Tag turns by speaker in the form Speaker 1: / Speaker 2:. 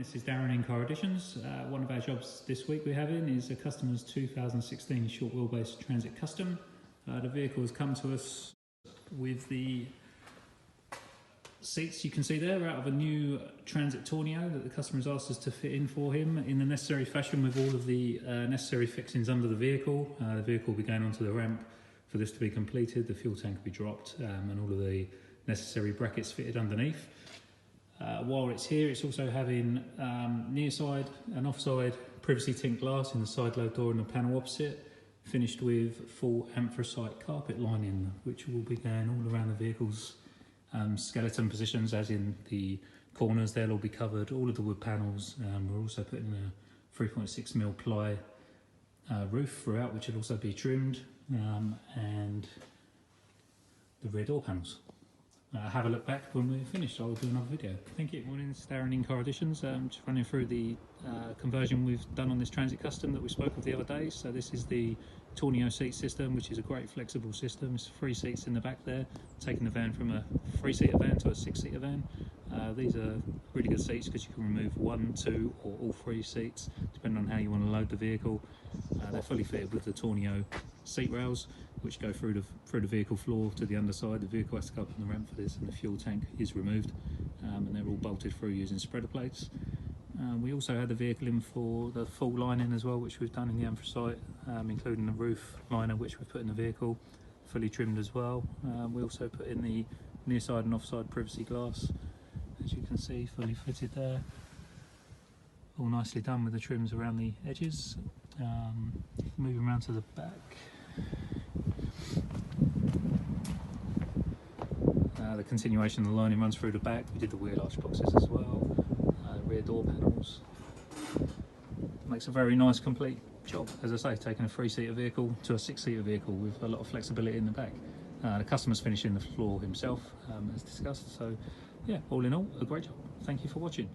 Speaker 1: This is Darren in Car Editions. One of our jobs this week we're having is a customer's 2016 short wheelbase Transit Custom. The vehicle has come to us with the seats you can see there out of a new Transit Tourneo that the customer has asked us to fit in for him in the necessary fashion with all of the necessary fixings under the vehicle. The vehicle will be going onto the ramp for this to be completed, the fuel tank will be dropped and all of the necessary brackets fitted underneath. While it's here, it's also having near side and offside privacy tint glass in the side load door and the panel opposite, finished with full anthracite carpet lining, which will be going all around the vehicle's skeleton positions, as in the corners. They'll all be covered, all of the wood panels. We're also putting a 3.6mm ply roof throughout, which will also be trimmed, and the rear door panels. Have a look back when we're finished. I'll do another video. Thank you. Morning, it's Darren in Car Editions. Just running through the conversion we've done on this Transit Custom that we spoke of the other day. So this is the Tourneo seat system, which is a great flexible system. It's 3 seats in the back there, taking the van from a 3-seater van to a 6-seater van. These are really good seats because you can remove 1, 2 or all 3 seats depending on how you want to load the vehicle. They're fully fitted with the Tourneo seat rails, which go through the vehicle floor to the underside. The vehicle has to go up on the ramp for this, and the fuel tank is removed, and they're all bolted through using spreader plates. We also had the vehicle in for the full lining as well, which we've done in the anthracite, including the roof liner, which we've put in the vehicle, fully trimmed as well. We also put in the near side and offside privacy glass, as you can see, fully fitted there. All nicely done with the trims around the edges. Moving around to the back. The continuation of the lining runs through the back. We did the wheel arch boxes as well, rear door panels. Makes a very nice complete job. As I say, taking a 3-seater vehicle to a 6-seater vehicle with a lot of flexibility in the back. The customer's finishing the floor himself, as discussed. So yeah, all in all, a great job. Thank you for watching.